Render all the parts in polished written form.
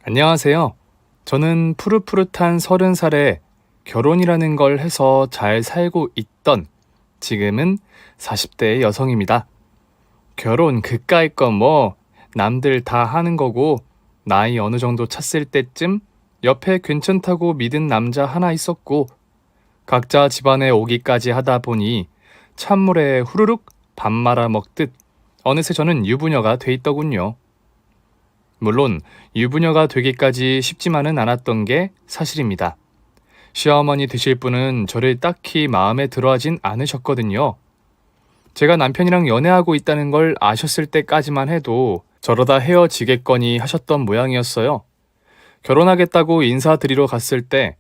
안녕하세요. 저는 푸릇푸릇한 30살에 결혼이라는 걸 해서 잘 살고 있던 지금은 40대의 여성입니다. 결혼 그까이 건 뭐 남들 다 하는 거고 나이 어느 정도 찼을 때쯤 옆에 괜찮다고 믿은 남자 하나 있었고 각자 집안에 오기까지 하다 보니 찬물에 후루룩 밥 말아 먹듯 어느새 저는 유부녀가 돼 있더군요. 물론 유부녀가 되기까지 쉽지만은 않았던 게 사실입니다. 시어머니 되실 분은 저를 딱히 마음에 들어하진 않으셨거든요. 제가 남편이랑 연애하고 있다는 걸 아셨을 때까지만 해도 저러다 헤어지겠거니 하셨던 모양이었어요. 결혼하겠다고 인사드리러 갔을 때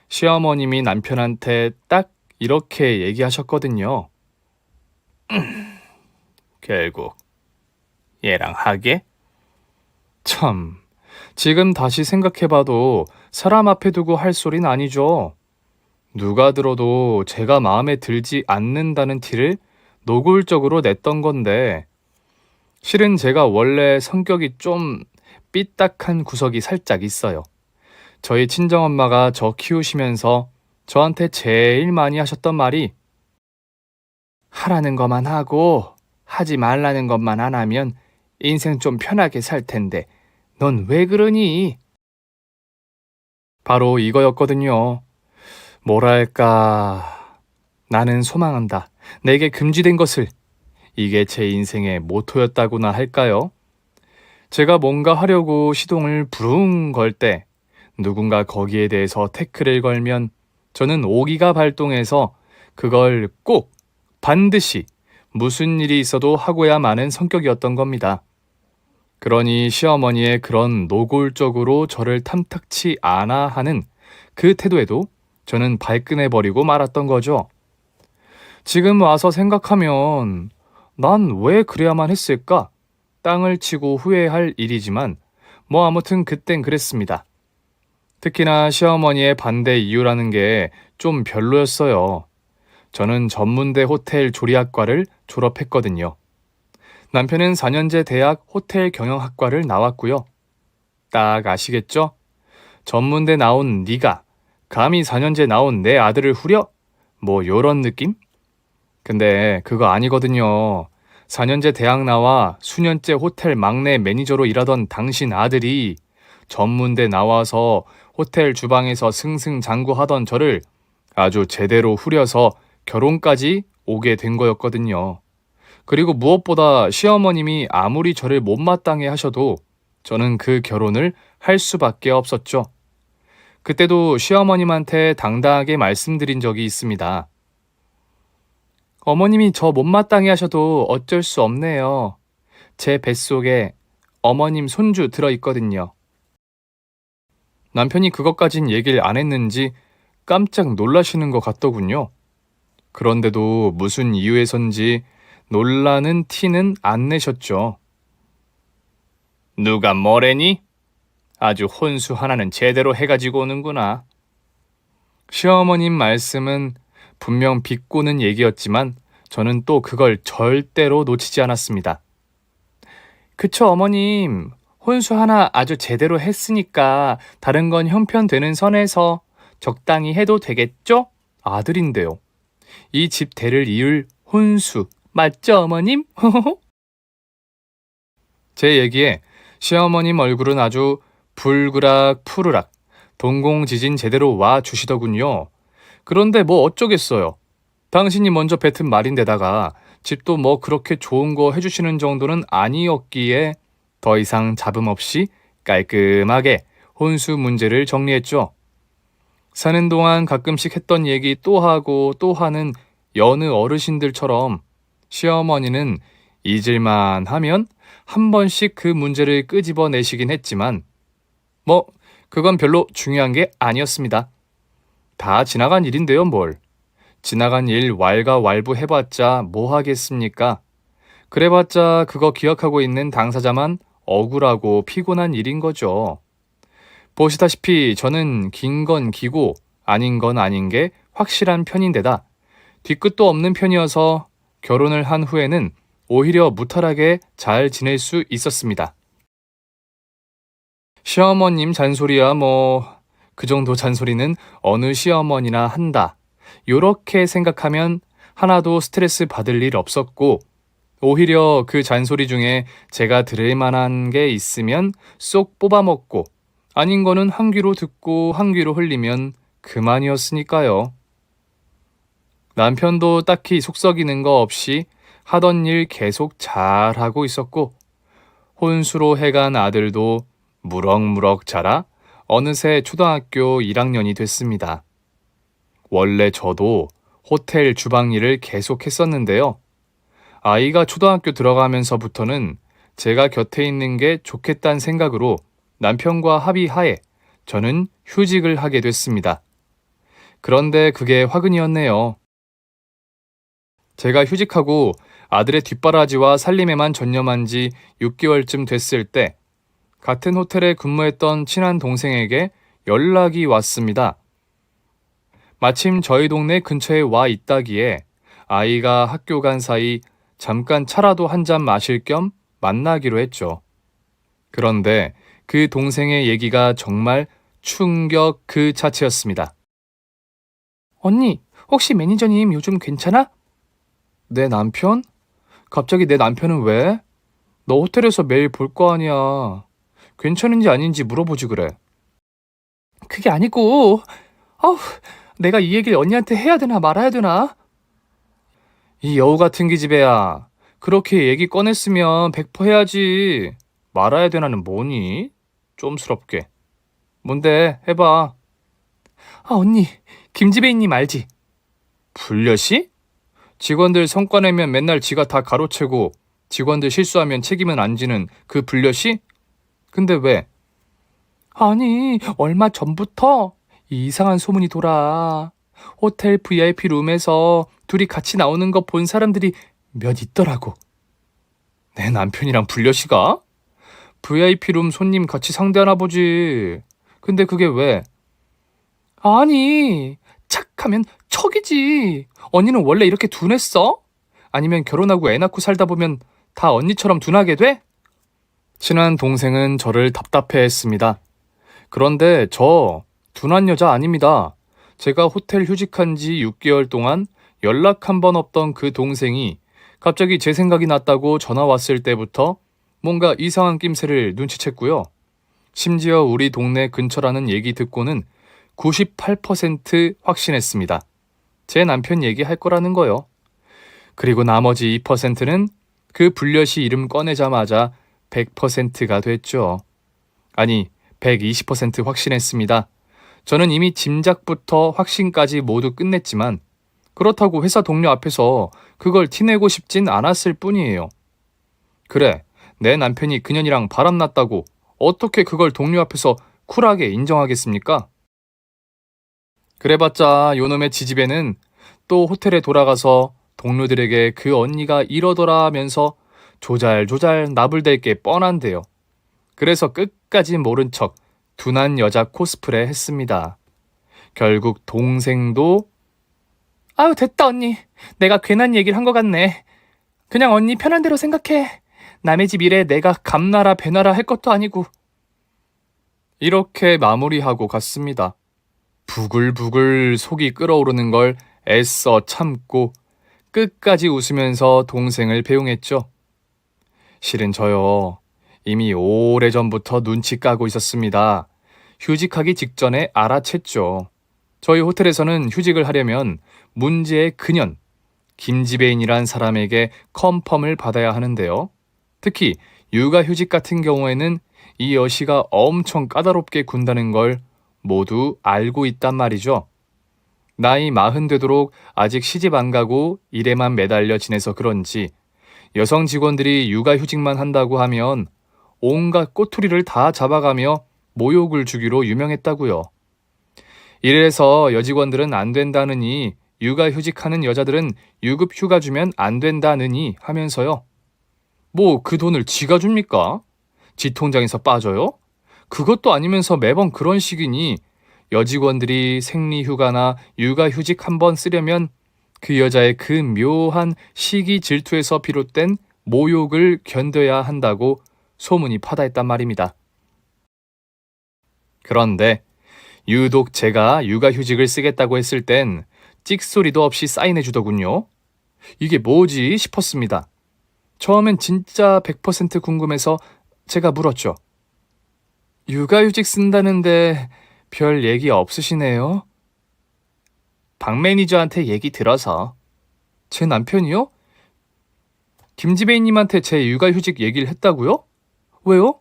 시어머님이 남편한테 딱 이렇게 얘기하셨거든요. 결국 얘랑 하게? 참, 지금 다시 생각해봐도 사람 앞에 두고 할 소린 아니죠. 누가 들어도 제가 마음에 들지 않는다는 티를 노골적으로 냈던 건데, 실은 제가 원래 성격이 좀 삐딱한 구석이 살짝 있어요. 저희 친정엄마가 저 키우시면서 저한테 제일 많이 하셨던 말이 하라는 것만 하고 하지 말라는 것만 안 하면 인생 좀 편하게 살 텐데 넌 왜 그러니? 바로 이거였거든요. 뭐랄까, 나는 소망한다. 내게 금지된 것을. 이게 제 인생의 모토였다고나 할까요? 제가 뭔가 하려고 시동을 부릉 걸 때 누군가 거기에 대해서 태클을 걸면 저는 오기가 발동해서 그걸 꼭 반드시 무슨 일이 있어도 하고야 마는 성격이었던 겁니다. 그러니 시어머니의 그런 노골적으로 저를 탐탁치 않아 하는 그 태도에도 저는 발끈해버리고 말았던 거죠. 지금 와서 생각하면 난 왜 그래야만 했을까? 땅을 치고 후회할 일이지만 뭐 아무튼 그땐 그랬습니다. 특히나 시어머니의 반대 이유라는 게 좀 별로였어요. 저는 전문대 호텔 조리학과를 졸업했거든요. 남편은 4년제 대학 호텔 경영학과를 나왔고요. 딱 아시겠죠? 전문대 나온 네가 감히 4년제 나온 내 아들을 후려? 뭐 요런 느낌? 근데 그거 아니거든요. 4년제 대학 나와 수년째 호텔 막내 매니저로 일하던 당신 아들이 전문대 나와서 호텔 주방에서 승승장구하던 저를 아주 제대로 후려서 결혼까지 오게 된 거였거든요. 그리고 무엇보다 시어머님이 아무리 저를 못마땅해 하셔도 저는 그 결혼을 할 수밖에 없었죠. 그때도 시어머님한테 당당하게 말씀드린 적이 있습니다. 어머님이 저 못마땅해 하셔도 어쩔 수 없네요. 제 뱃속에 어머님 손주 들어있거든요. 남편이 그것까진 얘기를 안 했는지 깜짝 놀라시는 것 같더군요. 그런데도 무슨 이유에선지 놀라는 티는 안 내셨죠. 누가 뭐래니? 아주 혼수 하나는 제대로 해가지고 오는구나. 시어머님 말씀은 분명 비꼬는 얘기였지만 저는 또 그걸 절대로 놓치지 않았습니다. 그쵸, 어머님. 혼수 하나 아주 제대로 했으니까 다른 건 형편되는 선에서 적당히 해도 되겠죠? 아들인데요. 이 집 대를 이을 혼수. 맞죠, 어머님? 제 얘기에 시어머님 얼굴은 아주 불그락 푸르락 동공지진 제대로 와 주시더군요. 그런데 뭐 어쩌겠어요. 당신이 먼저 뱉은 말인데다가 집도 뭐 그렇게 좋은 거 해주시는 정도는 아니었기에 더 이상 잡음 없이 깔끔하게 혼수 문제를 정리했죠. 사는 동안 가끔씩 했던 얘기 또 하고 또 하는 여느 어르신들처럼 시어머니는 잊을만 하면 한 번씩 그 문제를 끄집어내시긴 했지만 뭐 그건 별로 중요한 게 아니었습니다. 다 지나간 일인데요, 뭘. 지나간 일 왈가왈부 해봤자 뭐 하겠습니까? 그래봤자 그거 기억하고 있는 당사자만 억울하고 피곤한 일인 거죠. 보시다시피 저는 긴 건 기고 아닌 건 아닌 게 확실한 편인데다 뒤끝도 없는 편이어서 결혼을 한 후에는 오히려 무탈하게 잘 지낼 수 있었습니다. 시어머님 잔소리야 뭐 그 정도 잔소리는 어느 시어머니나 한다. 요렇게 생각하면 하나도 스트레스 받을 일 없었고 오히려 그 잔소리 중에 제가 들을 만한 게 있으면 쏙 뽑아먹고 아닌 거는 한 귀로 듣고 한 귀로 흘리면 그만이었으니까요. 남편도 딱히 속썩이는 거 없이 하던 일 계속 잘하고 있었고 혼수로 해간 아들도 무럭무럭 자라 어느새 초등학교 1학년이 됐습니다. 원래 저도 호텔 주방 일을 계속 했었는데요. 아이가 초등학교 들어가면서부터는 제가 곁에 있는 게 좋겠다는 생각으로 남편과 합의하에 저는 휴직을 하게 됐습니다. 그런데 그게 화근이었네요. 제가 휴직하고 아들의 뒷바라지와 살림에만 전념한 지 6개월쯤 됐을 때 같은 호텔에 근무했던 친한 동생에게 연락이 왔습니다. 마침 저희 동네 근처에 와 있다기에 아이가 학교 간 사이 잠깐 차라도 한 잔 마실 겸 만나기로 했죠. 그런데 그 동생의 얘기가 정말 충격 그 자체였습니다. 언니, 혹시 매니저님 요즘 괜찮아? 내 남편? 갑자기 내 남편은 왜? 너 호텔에서 매일 볼 거 아니야. 괜찮은지 아닌지 물어보지 그래. 그게 아니고, 아우, 내가 이 얘기를 언니한테 해야 되나 말아야 되나? 이 여우 같은 기집애야. 그렇게 얘기 꺼냈으면 100% 해야지. 말아야 되나는 뭐니? 좀스럽게. 뭔데? 해봐. 아, 언니, 김지배인님 알지? 불려시? 직원들 성과 내면 맨날 지가 다 가로채고 직원들 실수하면 책임은 안 지는 그 불려시? 근데 왜? 아니, 얼마 전부터 이상한 소문이 돌아. 호텔 VIP 룸에서 둘이 같이 나오는 거 본 사람들이 몇 있더라고. 내 남편이랑 불려시가? VIP 룸 손님 같이 상대하나 보지. 근데 그게 왜? 아니, 착하면 척이지. 언니는 원래 이렇게 둔했어? 아니면 결혼하고 애 낳고 살다 보면 다 언니처럼 둔하게 돼? 친한 동생은 저를 답답해했습니다. 그런데 저 둔한 여자 아닙니다. 제가 호텔 휴직한 지 6개월 동안 연락 한 번 없던 그 동생이 갑자기 제 생각이 났다고 전화 왔을 때부터 뭔가 이상한 낌새를 눈치챘고요. 심지어 우리 동네 근처라는 얘기 듣고는 98% 확신했습니다. 제 남편 얘기할 거라는 거요. 그리고 나머지 2%는 그 불려시 이름 꺼내자마자 100%가 됐죠. 아니, 120% 확신했습니다. 저는 이미 짐작부터 확신까지 모두 끝냈지만 그렇다고 회사 동료 앞에서 그걸 티내고 싶진 않았을 뿐이에요. 그래, 내 남편이 그년이랑 바람났다고 어떻게 그걸 동료 앞에서 쿨하게 인정하겠습니까? 그래봤자 요놈의 지지배는 또 호텔에 돌아가서 동료들에게 그 언니가 이러더라 하면서 조잘조잘 나불댈 게 뻔한데요. 그래서 끝까지 모른 척 둔한 여자 코스프레 했습니다. 결국 동생도 아유 됐다 언니. 내가 괜한 얘기를 한 것 같네. 그냥 언니 편한 대로 생각해. 남의 집 일에 내가 감나라 배나라 할 것도 아니고. 이렇게 마무리하고 갔습니다. 부글부글 속이 끓어오르는 걸 애써 참고 끝까지 웃으면서 동생을 배웅했죠. 실은 저요. 이미 오래전부터 눈치 까고 있었습니다. 휴직하기 직전에 알아챘죠. 저희 호텔에서는 휴직을 하려면 문제의 그년, 김지배인이란 사람에게 컨펌을 받아야 하는데요. 특히 육아휴직 같은 경우에는 이 여시가 엄청 까다롭게 군다는 걸 모두 알고 있단 말이죠. 나이 40 되도록 아직 시집 안 가고 일에만 매달려 지내서 그런지 여성 직원들이 육아휴직만 한다고 하면 온갖 꼬투리를 다 잡아가며 모욕을 주기로 유명했다고요. 이래서 여직원들은 안 된다느니 육아휴직하는 여자들은 유급 휴가 주면 안 된다느니 하면서요. 뭐 그 돈을 지가 줍니까? 지 통장에서 빠져요? 그것도 아니면서 매번 그런 식이니 여직원들이 생리휴가나 육아휴직 한번 쓰려면 그 여자의 그 묘한 시기 질투에서 비롯된 모욕을 견뎌야 한다고 소문이 파다했단 말입니다. 그런데 유독 제가 육아휴직을 쓰겠다고 했을 땐 찍소리도 없이 사인해 주더군요. 이게 뭐지 싶었습니다. 처음엔 진짜 100% 궁금해서 제가 물었죠. 육아휴직 쓴다는데 별 얘기 없으시네요? 박 매니저한테 얘기 들어서. 제 남편이요? 김지배인님한테 제 육아휴직 얘기를 했다고요? 왜요?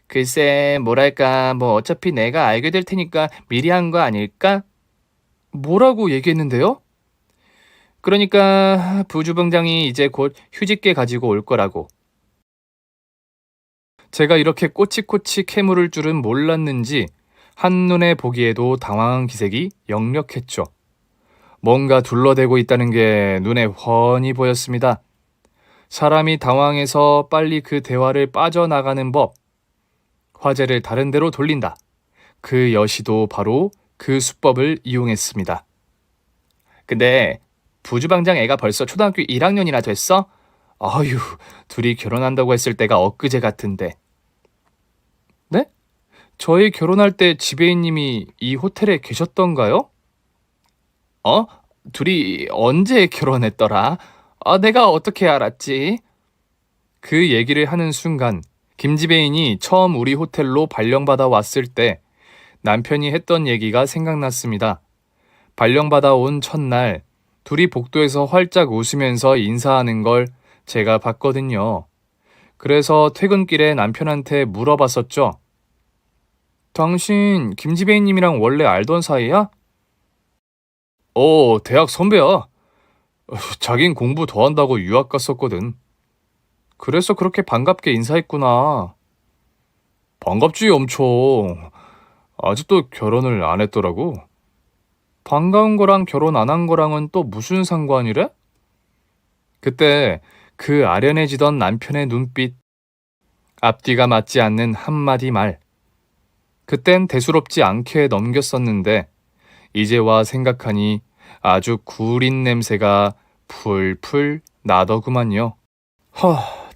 글쎄, 뭐랄까, 뭐 어차피 내가 알게 될 테니까 미리 한 거 아닐까? 뭐라고 얘기했는데요? 그러니까 부주병장이 이제 곧 휴직계 가지고 올 거라고. 제가 이렇게 꼬치꼬치 캐물을 줄은 몰랐는지 한눈에 보기에도 당황한 기색이 역력했죠. 뭔가 둘러대고 있다는 게 눈에 훤히 보였습니다. 사람이 당황해서 빨리 그 대화를 빠져나가는 법. 화제를 다른 데로 돌린다. 그 여시도 바로 그 수법을 이용했습니다. 근데 부주방장 애가 벌써 초등학교 1학년이나 됐어? 아유, 둘이 결혼한다고 했을 때가 엊그제 같은데. 네? 저희 결혼할 때 지배인님이 이 호텔에 계셨던가요? 어? 둘이 언제 결혼했더라? 내가 어떻게 알았지? 그 얘기를 하는 순간 김지배인이 처음 우리 호텔로 발령받아 왔을 때 남편이 했던 얘기가 생각났습니다. 발령받아 온 첫날 둘이 복도에서 활짝 웃으면서 인사하는 걸 제가 봤거든요. 그래서 퇴근길에 남편한테 물어봤었죠. 당신 김지배인님이랑 원래 알던 사이야? 대학 선배야. 자긴 공부 더 한다고 유학 갔었거든. 그래서 그렇게 반갑게 인사했구나. 반갑지 엄청. 아직도 결혼을 안 했더라고. 반가운 거랑 결혼 안 한 거랑은 또 무슨 상관이래? 그때 그 아련해지던 남편의 눈빛, 앞뒤가 맞지 않는 한마디 말. 그땐 대수롭지 않게 넘겼었는데 이제 와 생각하니 아주 구린 냄새가 풀풀 나더구만요.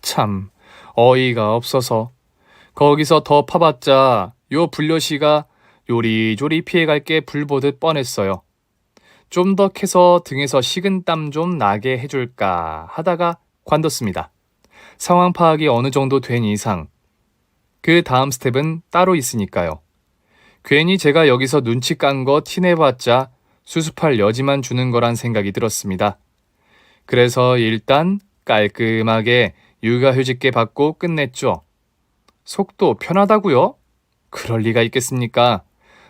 참 어이가 없어서 거기서 더 파봤자 요 불려시가 요리조리 피해갈 게 불보듯 뻔했어요. 좀 더 캐서 등에서 식은땀 좀 나게 해줄까 하다가 관뒀습니다. 상황 파악이 어느 정도 된 이상 그 다음 스텝은 따로 있으니까요. 괜히 제가 여기서 눈치 깐 거 티내봤자 수습할 여지만 주는 거란 생각이 들었습니다. 그래서 일단 깔끔하게 육아휴직계 받고 끝냈죠. 속도 편하다고요? 그럴 리가 있겠습니까?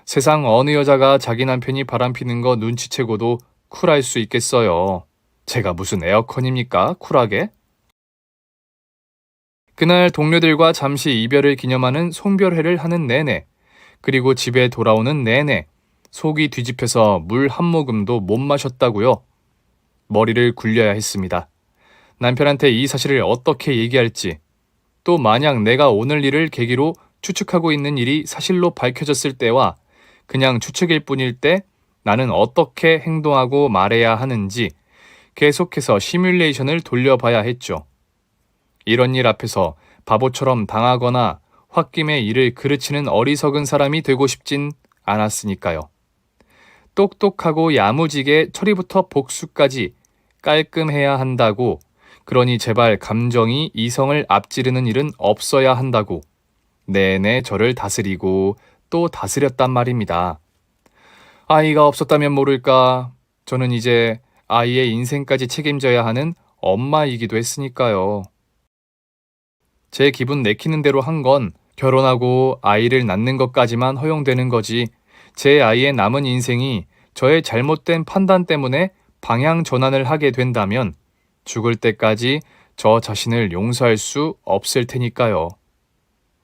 세상 어느 여자가 자기 남편이 바람피는 거 눈치채고도 쿨할 수 있겠어요. 제가 무슨 에어컨입니까? 쿨하게? 그날 동료들과 잠시 이별을 기념하는 송별회를 하는 내내, 그리고 집에 돌아오는 내내 속이 뒤집혀서 물 한 모금도 못 마셨다고요. 머리를 굴려야 했습니다. 남편한테 이 사실을 어떻게 얘기할지, 또 만약 내가 오늘 일을 계기로 추측하고 있는 일이 사실로 밝혀졌을 때와 그냥 추측일 뿐일 때 나는 어떻게 행동하고 말해야 하는지 계속해서 시뮬레이션을 돌려봐야 했죠. 이런 일 앞에서 바보처럼 당하거나 홧김에 일을 그르치는 어리석은 사람이 되고 싶진 않았으니까요. 똑똑하고 야무지게 처리부터 복수까지 깔끔해야 한다고, 그러니 제발 감정이 이성을 앞지르는 일은 없어야 한다고 내내 저를 다스리고 또 다스렸단 말입니다. 아이가 없었다면 모를까, 저는 이제 아이의 인생까지 책임져야 하는 엄마이기도 했으니까요. 제 기분 내키는 대로 한 건 결혼하고 아이를 낳는 것까지만 허용되는 거지, 제 아이의 남은 인생이 저의 잘못된 판단 때문에 방향 전환을 하게 된다면 죽을 때까지 저 자신을 용서할 수 없을 테니까요.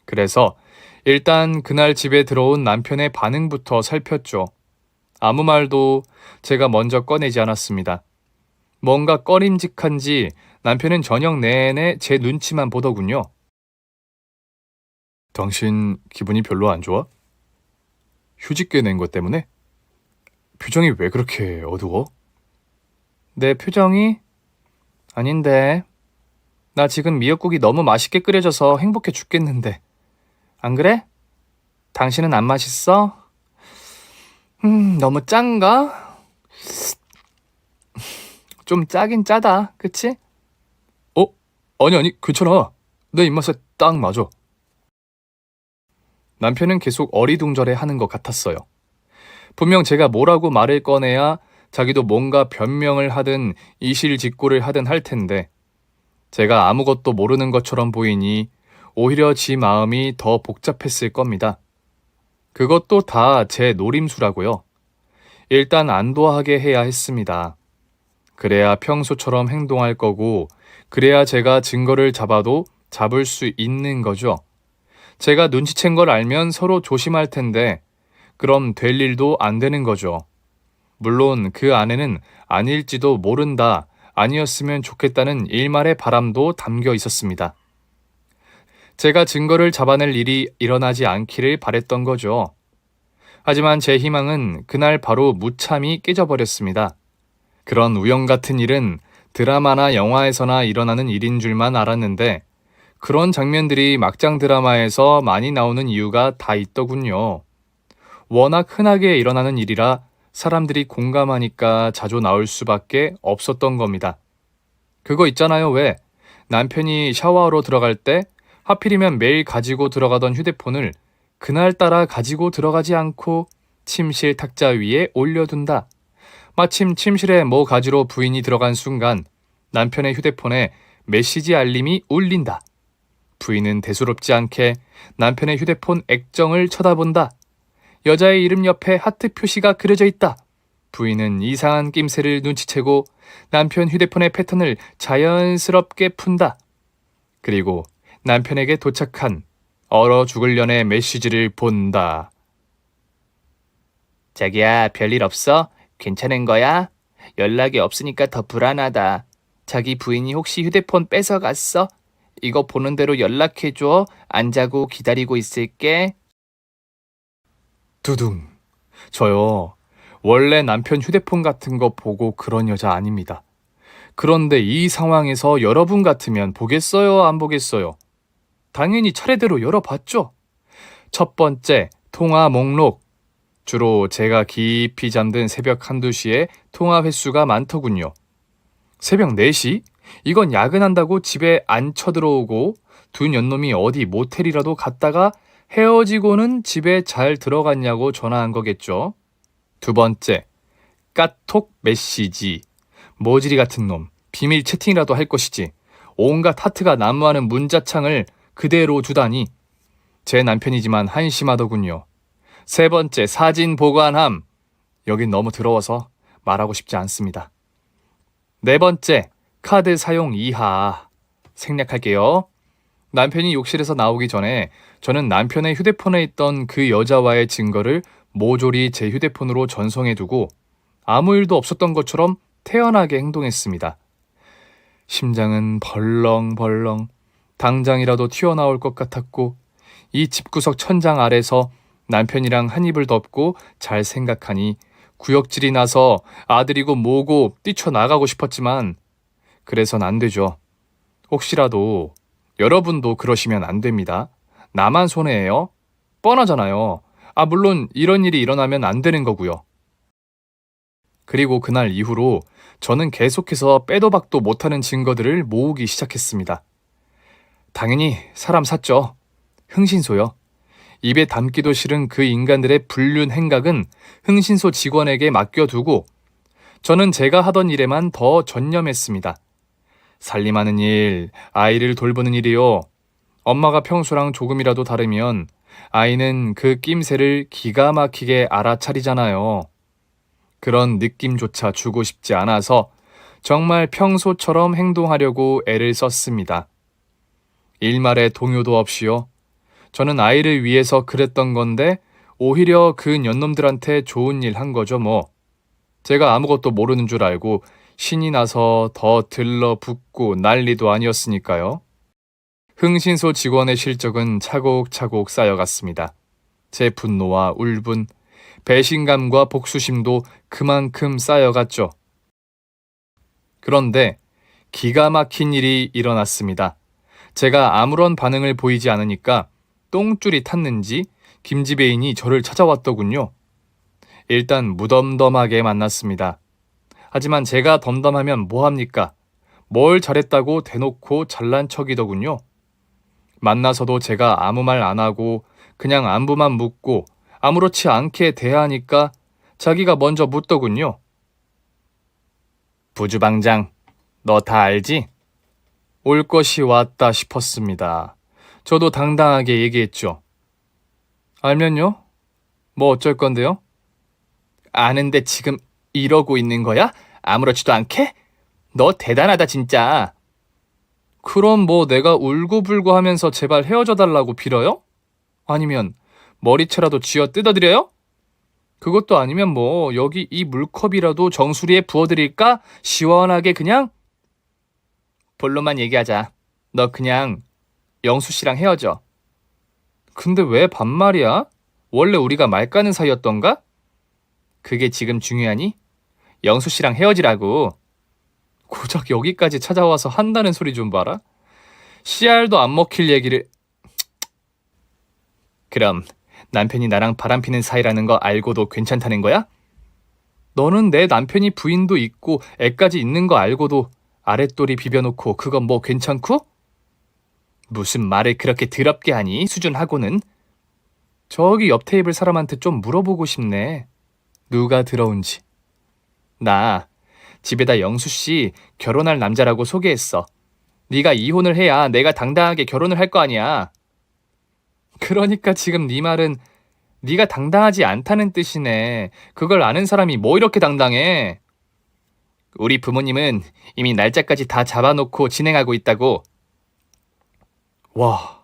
그래서 일단 그날 집에 들어온 남편의 반응부터 살폈죠. 아무 말도 제가 먼저 꺼내지 않았습니다. 뭔가 꺼림직한지 남편은 저녁 내내 제 눈치만 보더군요. 당신 기분이 별로 안 좋아? 휴직계 낸 것 때문에? 표정이 왜 그렇게 어두워? 내 표정이? 아닌데. 나 지금 미역국이 너무 맛있게 끓여져서 행복해 죽겠는데. 안 그래? 당신은 안 맛있어? 너무 짠가? 좀 짜긴 짜다, 그치? 어? 아니, 괜찮아. 내 입맛에 딱 맞아. 남편은 계속 어리둥절해 하는 것 같았어요. 분명 제가 뭐라고 말을 꺼내야 자기도 뭔가 변명을 하든 이실직고를 하든 할 텐데, 제가 아무것도 모르는 것처럼 보이니 오히려 지 마음이 더 복잡했을 겁니다. 그것도 다 제 노림수라고요. 일단 안도하게 해야 했습니다. 그래야 평소처럼 행동할 거고, 그래야 제가 증거를 잡아도 잡을 수 있는 거죠. 제가 눈치챈 걸 알면 서로 조심할 텐데, 그럼 될 일도 안 되는 거죠. 물론 그 안에는 아닐지도 모른다, 아니었으면 좋겠다는 일말의 바람도 담겨 있었습니다. 제가 증거를 잡아낼 일이 일어나지 않기를 바랬던 거죠. 하지만 제 희망은 그날 바로 무참히 깨져버렸습니다. 그런 우연 같은 일은 드라마나 영화에서나 일어나는 일인 줄만 알았는데, 그런 장면들이 막장 드라마에서 많이 나오는 이유가 다 있더군요. 워낙 흔하게 일어나는 일이라 사람들이 공감하니까 자주 나올 수밖에 없었던 겁니다. 그거 있잖아요, 왜? 남편이 샤워하러 들어갈 때 하필이면 매일 가지고 들어가던 휴대폰을 그날따라 가지고 들어가지 않고 침실 탁자 위에 올려둔다. 마침 침실에 뭐 가지러 부인이 들어간 순간 남편의 휴대폰에 메시지 알림이 울린다. 부인은 대수롭지 않게 남편의 휴대폰 액정을 쳐다본다. 여자의 이름 옆에 하트 표시가 그려져 있다. 부인은 이상한 낌새를 눈치채고 남편 휴대폰의 패턴을 자연스럽게 푼다. 그리고 남편에게 도착한 얼어 죽을년의 메시지를 본다. 자기야, 별일 없어? 괜찮은 거야? 연락이 없으니까 더 불안하다. 자기 부인이 혹시 휴대폰 뺏어갔어? 이거 보는 대로 연락해줘. 안 자고 기다리고 있을게. 두둥. 저요. 원래 남편 휴대폰 같은 거 보고 그런 여자 아닙니다. 그런데 이 상황에서 여러분 같으면 보겠어요, 안 보겠어요? 당연히 차례대로 열어봤죠. 첫 번째, 통화 목록. 주로 제가 깊이 잠든 새벽 한두 시에 통화 횟수가 많더군요. 새벽 4시? 이건 야근한다고 집에 안 쳐들어오고 두 년놈이 어디 모텔이라도 갔다가 헤어지고는 집에 잘 들어갔냐고 전화한 거겠죠. 두 번째, 까톡 메시지. 머지리 같은 놈, 비밀 채팅이라도 할 것이지. 온갖 하트가 난무하는 문자창을 그대로 두다니. 제 남편이지만 한심하더군요. 세 번째, 사진 보관함. 여긴 너무 더러워서 말하고 싶지 않습니다. 네 번째, 카드 사용 이하. 생략할게요. 남편이 욕실에서 나오기 전에 저는 남편의 휴대폰에 있던 그 여자와의 증거를 모조리 제 휴대폰으로 전송해두고 아무 일도 없었던 것처럼 태연하게 행동했습니다. 심장은 벌렁벌렁 당장이라도 튀어나올 것 같았고, 이 집구석 천장 아래서 남편이랑 한 입을 덮고 잘 생각하니 구역질이 나서 아들이고 뭐고 뛰쳐나가고 싶었지만 그래선 안 되죠. 혹시라도 여러분도 그러시면 안 됩니다. 나만 손해예요? 뻔하잖아요. 물론 이런 일이 일어나면 안 되는 거고요. 그리고 그날 이후로 저는 계속해서 빼도 박도 못하는 증거들을 모으기 시작했습니다. 당연히 사람 샀죠. 흥신소요. 입에 담기도 싫은 그 인간들의 불륜 행각은 흥신소 직원에게 맡겨두고 저는 제가 하던 일에만 더 전념했습니다. 살림하는 일, 아이를 돌보는 일이요. 엄마가 평소랑 조금이라도 다르면 아이는 그 낌새를 기가 막히게 알아차리잖아요. 그런 느낌조차 주고 싶지 않아서 정말 평소처럼 행동하려고 애를 썼습니다. 일말의 동요도 없이요. 저는 아이를 위해서 그랬던 건데 오히려 그 년놈들한테 좋은 일 한 거죠 뭐. 제가 아무것도 모르는 줄 알고 신이 나서 더 들러붙고 난리도 아니었으니까요. 흥신소 직원의 실적은 차곡차곡 쌓여갔습니다. 제 분노와 울분, 배신감과 복수심도 그만큼 쌓여갔죠. 그런데 기가 막힌 일이 일어났습니다. 제가 아무런 반응을 보이지 않으니까 똥줄이 탔는지 김지배인이 저를 찾아왔더군요. 일단 무덤덤하게 만났습니다. 하지만 제가 덤덤하면 뭐합니까? 뭘 잘했다고 대놓고 잘난 척이더군요. 만나서도 제가 아무 말 안 하고 그냥 안부만 묻고 아무렇지 않게 대하니까 자기가 먼저 묻더군요. 부주방장, 너 다 알지? 올 것이 왔다 싶었습니다. 저도 당당하게 얘기했죠. 알면요? 뭐 어쩔 건데요? 아는데 지금 이러고 있는 거야? 아무렇지도 않게? 너 대단하다 진짜. 그럼 뭐 내가 울고불고 하면서 제발 헤어져 달라고 빌어요? 아니면 머리채라도 쥐어 뜯어드려요? 그것도 아니면 뭐 여기 이 물컵이라도 정수리에 부어드릴까? 시원하게 그냥? 본론만 얘기하자. 너 그냥 영수 씨랑 헤어져. 근데 왜 반말이야? 원래 우리가 말 까는 사이였던가? 그게 지금 중요하니? 영수 씨랑 헤어지라고. 고작 여기까지 찾아와서 한다는 소리 좀 봐라. 씨알도 안 먹힐 얘기를. 그럼 남편이 나랑 바람피는 사이라는 거 알고도 괜찮다는 거야? 너는 내 남편이 부인도 있고 애까지 있는 거 알고도 아랫도리 비벼놓고 그건 뭐 괜찮고? 무슨 말을 그렇게 더럽게 하니 수준하고는. 저기 옆 테이블 사람한테 좀 물어보고 싶네. 누가 들어온지. 나 집에다 영수씨 결혼할 남자라고 소개했어. 네가 이혼을 해야 내가 당당하게 결혼을 할 거 아니야. 그러니까 지금 네 말은 네가 당당하지 않다는 뜻이네. 그걸 아는 사람이 뭐 이렇게 당당해. 우리 부모님은 이미 날짜까지 다 잡아놓고 진행하고 있다고. 와,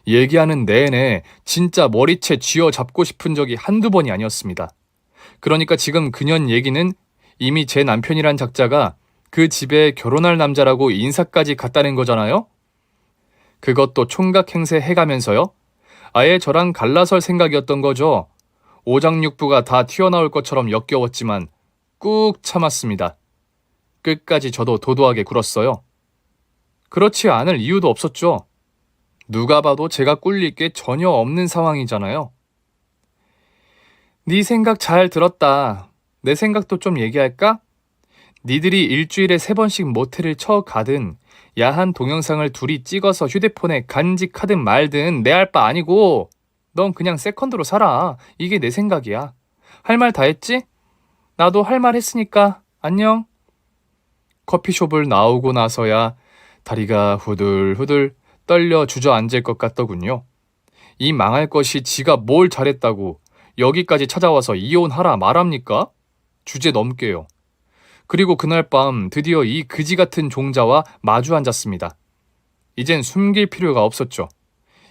얘기하는 내내 진짜 머리채 쥐어잡고 싶은 적이 한두 번이 아니었습니다. 그러니까 지금 그년 얘기는 이미 제 남편이란 작자가 그 집에 결혼할 남자라고 인사까지 갔다는 거잖아요? 그것도 총각행세 해가면서요? 아예 저랑 갈라설 생각이었던 거죠. 오장육부가 다 튀어나올 것처럼 역겨웠지만 꾹 참았습니다. 끝까지 저도 도도하게 굴었어요. 그렇지 않을 이유도 없었죠. 누가 봐도 제가 꿀릴 게 전혀 없는 상황이잖아요. 네 생각 잘 들었다. 내 생각도 좀 얘기할까? 니들이 일주일에 3번씩 모텔을 쳐가든 야한 동영상을 둘이 찍어서 휴대폰에 간직하든 말든 내 알 바 아니고 넌 그냥 세컨드로 살아. 이게 내 생각이야. 할 말 다 했지? 나도 할 말 했으니까 안녕. 커피숍을 나오고 나서야 다리가 후들후들 떨려 주저앉을 것 같더군요. 이 망할 것이 지가 뭘 잘했다고 여기까지 찾아와서 이혼하라 말합니까? 주제 넘게요. 그리고 그날 밤 드디어 이 그지 같은 종자와 마주 앉았습니다. 이젠 숨길 필요가 없었죠.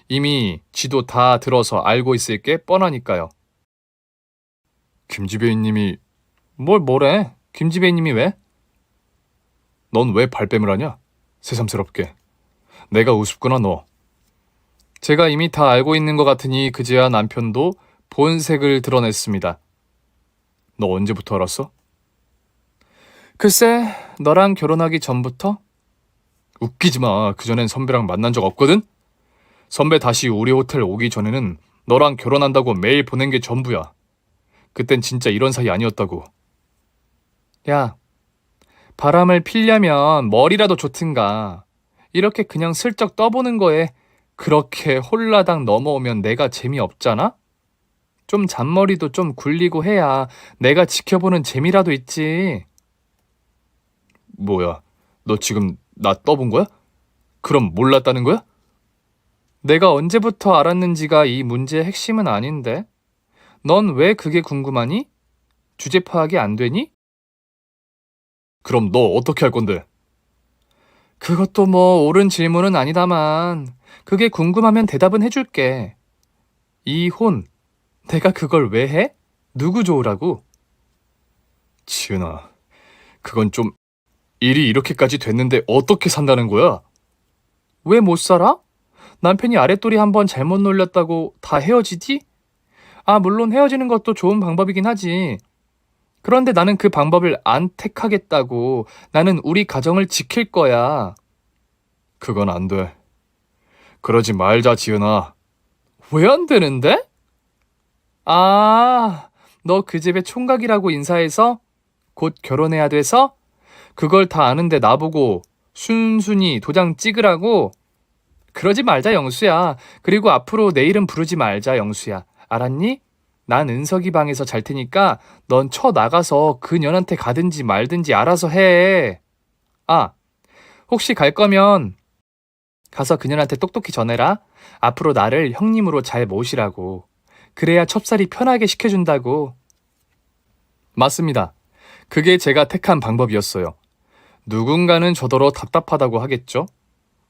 이미 지도 다 들어서 알고 있을 게 뻔하니까요. 김지배인님이 뭐래? 김지배인님이 왜? 넌 왜 발뺌을 하냐? 새삼스럽게. 내가 우습구나 너. 제가 이미 다 알고 있는 것 같으니 그제야 남편도 본색을 드러냈습니다. 너 언제부터 알았어? 글쎄, 너랑 결혼하기 전부터? 웃기지 마. 그전엔 선배랑 만난 적 없거든? 선배 다시 우리 호텔 오기 전에는 너랑 결혼한다고 메일 보낸 게 전부야. 그땐 진짜 이런 사이 아니었다고. 야, 바람을 피려면 머리라도 좋든가. 이렇게 그냥 슬쩍 떠보는 거에 그렇게 홀라당 넘어오면 내가 재미없잖아? 좀 잔머리도 좀 굴리고 해야 내가 지켜보는 재미라도 있지. 뭐야, 너 지금 나 떠본 거야? 그럼 몰랐다는 거야? 내가 언제부터 알았는지가 이 문제의 핵심은 아닌데. 넌 왜 그게 궁금하니? 주제 파악이 안 되니? 그럼 너 어떻게 할 건데? 그것도 뭐 옳은 질문은 아니다만 그게 궁금하면 대답은 해줄게. 이혼, 내가 그걸 왜 해? 누구 좋으라고? 지은아, 그건 좀 일이 이렇게까지 됐는데 어떻게 산다는 거야? 왜 못 살아? 남편이 아랫도리 한번 잘못 놀렸다고 다 헤어지지? 아, 물론 헤어지는 것도 좋은 방법이긴 하지. 그런데 나는 그 방법을 안 택하겠다고. 나는 우리 가정을 지킬 거야. 그건 안 돼. 그러지 말자, 지은아. 왜 안 되는데? 아, 너 그 집의 총각이라고 인사해서 곧 결혼해야 돼서 그걸 다 아는데 나보고 순순히 도장 찍으라고? 그러지 말자, 영수야. 그리고 앞으로 내 이름 부르지 말자, 영수야. 알았니? 난 은석이 방에서 잘 테니까 넌 나가서 그년한테 가든지 말든지 알아서 해. 아, 혹시 갈 거면 가서 그년한테 똑똑히 전해라. 앞으로 나를 형님으로 잘 모시라고. 그래야 첩살이 편하게 시켜준다고. 맞습니다. 그게 제가 택한 방법이었어요. 누군가는 저더러 답답하다고 하겠죠?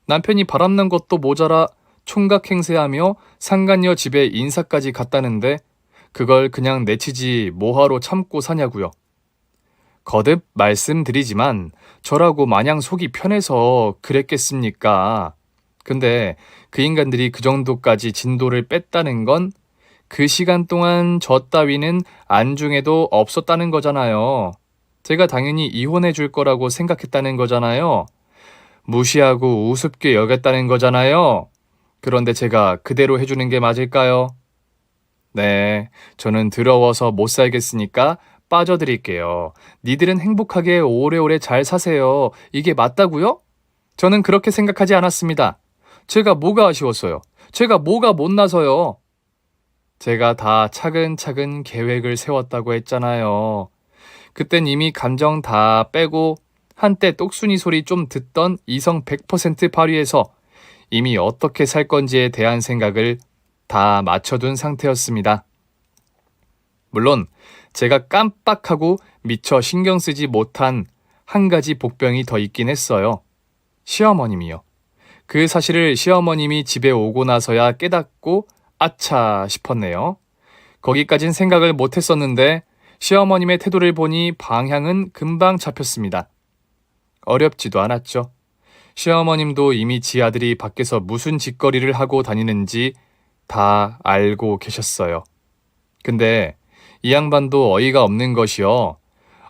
남편이 바람난 것도 모자라 총각 행세하며 상간녀 집에 인사까지 갔다는데 그걸 그냥 내치지 뭐하러 참고 사냐고요. 거듭 말씀드리지만 저라고 마냥 속이 편해서 그랬겠습니까? 근데 그 인간들이 그 정도까지 진도를 뺐다는 건 그 시간 동안 저 따위는 안중에도 없었다는 거잖아요. 제가 당연히 이혼해 줄 거라고 생각했다는 거잖아요. 무시하고 우습게 여겼다는 거잖아요. 그런데 제가 그대로 해주는 게 맞을까요? 네, 저는 더러워서 못 살겠으니까 빠져드릴게요. 니들은 행복하게 오래오래 잘 사세요. 이게 맞다고요? 저는 그렇게 생각하지 않았습니다. 제가 뭐가 아쉬웠어요? 제가 뭐가 못나서요? 제가 다 차근차근 계획을 세웠다고 했잖아요. 그땐 이미 감정 다 빼고 한때 똑순이 소리 좀 듣던 이성 100% 발휘해서 이미 어떻게 살 건지에 대한 생각을 다 맞춰둔 상태였습니다. 물론 제가 깜빡하고 미처 신경 쓰지 못한 한 가지 복병이 더 있긴 했어요. 시어머님이요. 그 사실을 시어머님이 집에 오고 나서야 깨닫고 아차 싶었네요. 거기까진 생각을 못했었는데 시어머님의 태도를 보니 방향은 금방 잡혔습니다. 어렵지도 않았죠. 시어머님도 이미 지 아들이 밖에서 무슨 짓거리를 하고 다니는지 다 알고 계셨어요. 근데 이 양반도 어이가 없는 것이요.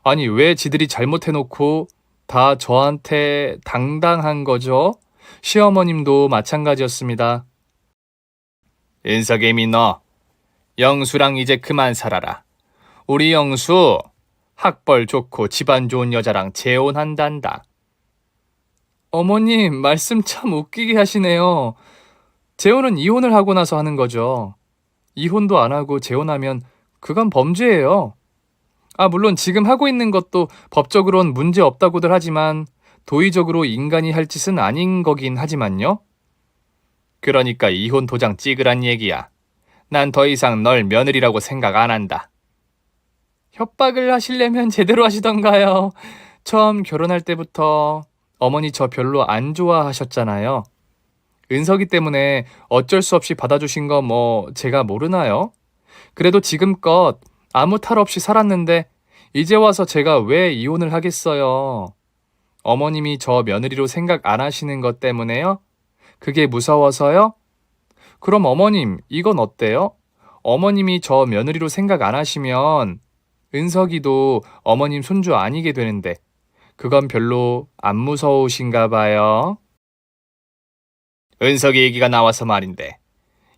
아니 왜 지들이 잘못해놓고 다 저한테 당당한 거죠? 시어머님도 마찬가지였습니다. 인석이미 너 영수랑 이제 그만 살아라. 우리 영수 학벌 좋고 집안 좋은 여자랑 재혼한단다. 어머님 말씀 참 웃기게 하시네요. 재혼은 이혼을 하고 나서 하는 거죠. 이혼도 안 하고 재혼하면 그건 범죄예요. 물론 지금 하고 있는 것도 법적으론 문제 없다고들 하지만 도의적으로 인간이 할 짓은 아닌 거긴 하지만요. 그러니까 이혼 도장 찍으란 얘기야. 난 더 이상 널 며느리라고 생각 안 한다. 협박을 하시려면 제대로 하시던가요. 처음 결혼할 때부터 어머니 저 별로 안 좋아하셨잖아요. 은석이 때문에 어쩔 수 없이 받아주신 거 제가 모르나요? 그래도 지금껏 아무 탈 없이 살았는데 이제 와서 제가 왜 이혼을 하겠어요? 어머님이 저 며느리로 생각 안 하시는 것 때문에요? 그게 무서워서요? 그럼 어머님, 이건 어때요? 어머님이 저 며느리로 생각 안 하시면 은석이도 어머님 손주 아니게 되는데 그건 별로 안 무서우신가 봐요. 은석이 얘기가 나와서 말인데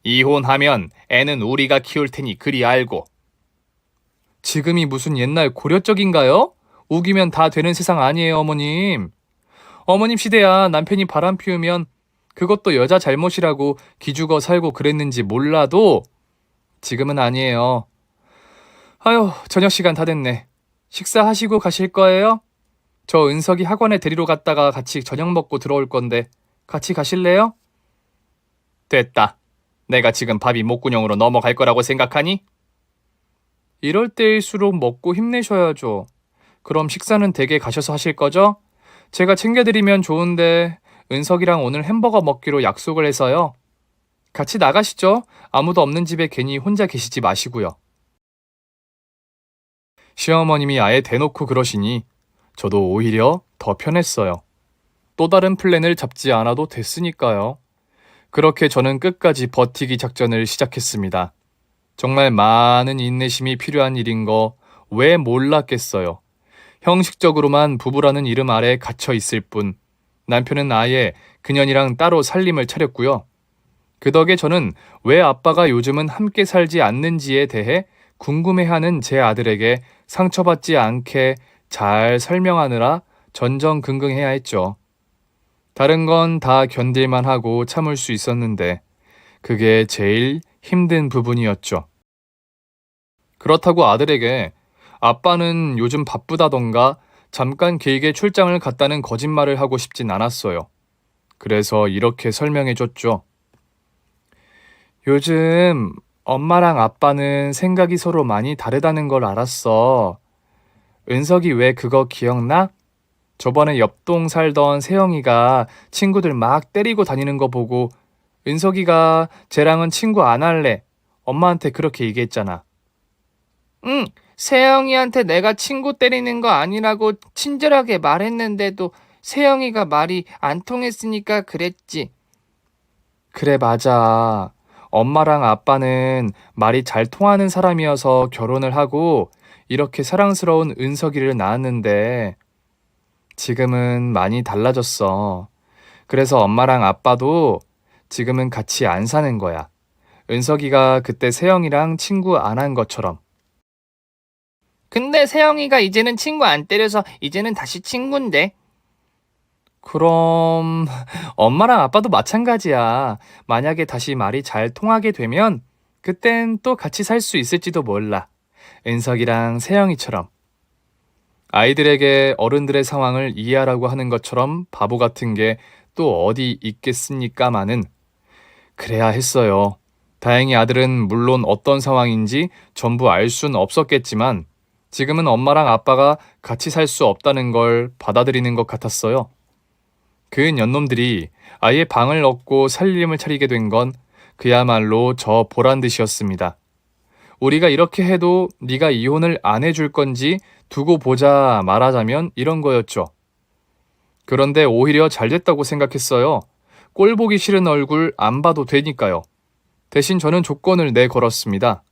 이혼하면 애는 우리가 키울 테니 그리 알고. 지금이 무슨 옛날 고려적인가요? 우기면 다 되는 세상 아니에요, 어머님. 어머님 시대야 남편이 바람 피우면 그것도 여자 잘못이라고 기죽어 살고 그랬는지 몰라도 지금은 아니에요. 아유, 저녁 시간 다 됐네. 식사하시고 가실 거예요? 저 은석이 학원에 데리러 갔다가 같이 저녁 먹고 들어올 건데 같이 가실래요? 됐다. 내가 지금 밥이 목구멍으로 넘어갈 거라고 생각하니? 이럴 때일수록 먹고 힘내셔야죠. 그럼 식사는 댁에 가셔서 하실 거죠? 제가 챙겨드리면 좋은데 은석이랑 오늘 햄버거 먹기로 약속을 해서요. 같이 나가시죠. 아무도 없는 집에 괜히 혼자 계시지 마시고요. 시어머님이 아예 대놓고 그러시니 저도 오히려 더 편했어요. 또 다른 플랜을 잡지 않아도 됐으니까요. 그렇게 저는 끝까지 버티기 작전을 시작했습니다. 정말 많은 인내심이 필요한 일인 거 왜 몰랐겠어요. 형식적으로만 부부라는 이름 아래 갇혀 있을 뿐 남편은 아예 그년이랑 따로 살림을 차렸고요. 그 덕에 저는 왜 아빠가 요즘은 함께 살지 않는지에 대해 궁금해하는 제 아들에게 상처받지 않게 잘 설명하느라 전전긍긍해야 했죠. 다른 건 다 견딜만 하고 참을 수 있었는데 그게 제일 힘든 부분이었죠. 그렇다고 아들에게 아빠는 요즘 바쁘다던가 잠깐 길게 출장을 갔다는 거짓말을 하고 싶진 않았어요. 그래서 이렇게 설명해줬죠. 요즘 엄마랑 아빠는 생각이 서로 많이 다르다는 걸 알았어. 은석이 왜 그거 기억나? 저번에 옆동 살던 세영이가 친구들 막 때리고 다니는 거 보고 은석이가 쟤랑은 친구 안 할래. 엄마한테 그렇게 얘기했잖아. 응, 세영이한테 내가 친구 때리는 거 아니라고 친절하게 말했는데도 세영이가 말이 안 통했으니까 그랬지. 그래, 맞아. 엄마랑 아빠는 말이 잘 통하는 사람이어서 결혼을 하고 이렇게 사랑스러운 은석이를 낳았는데 지금은 많이 달라졌어. 그래서 엄마랑 아빠도 지금은 같이 안 사는 거야. 은석이가 그때 세영이랑 친구 안 한 것처럼. 근데 세영이가 이제는 친구 안 때려서 이제는 다시 친구인데. 그럼 엄마랑 아빠도 마찬가지야. 만약에 다시 말이 잘 통하게 되면 그땐 또 같이 살 수 있을지도 몰라. 은석이랑 세영이처럼. 아이들에게 어른들의 상황을 이해하라고 하는 것처럼 바보 같은 게 또 어디 있겠습니까마는 그래야 했어요. 다행히 아들은 물론 어떤 상황인지 전부 알 순 없었겠지만 지금은 엄마랑 아빠가 같이 살 수 없다는 걸 받아들이는 것 같았어요. 그 년놈들이 아예 방을 얻고 살림을 차리게 된 건 그야말로 저 보란 듯이었습니다. 우리가 이렇게 해도 네가 이혼을 안 해줄 건지 두고 보자 말하자면 이런 거였죠. 그런데 오히려 잘 됐다고 생각했어요. 꼴 보기 싫은 얼굴 안 봐도 되니까요. 대신 저는 조건을 내걸었습니다.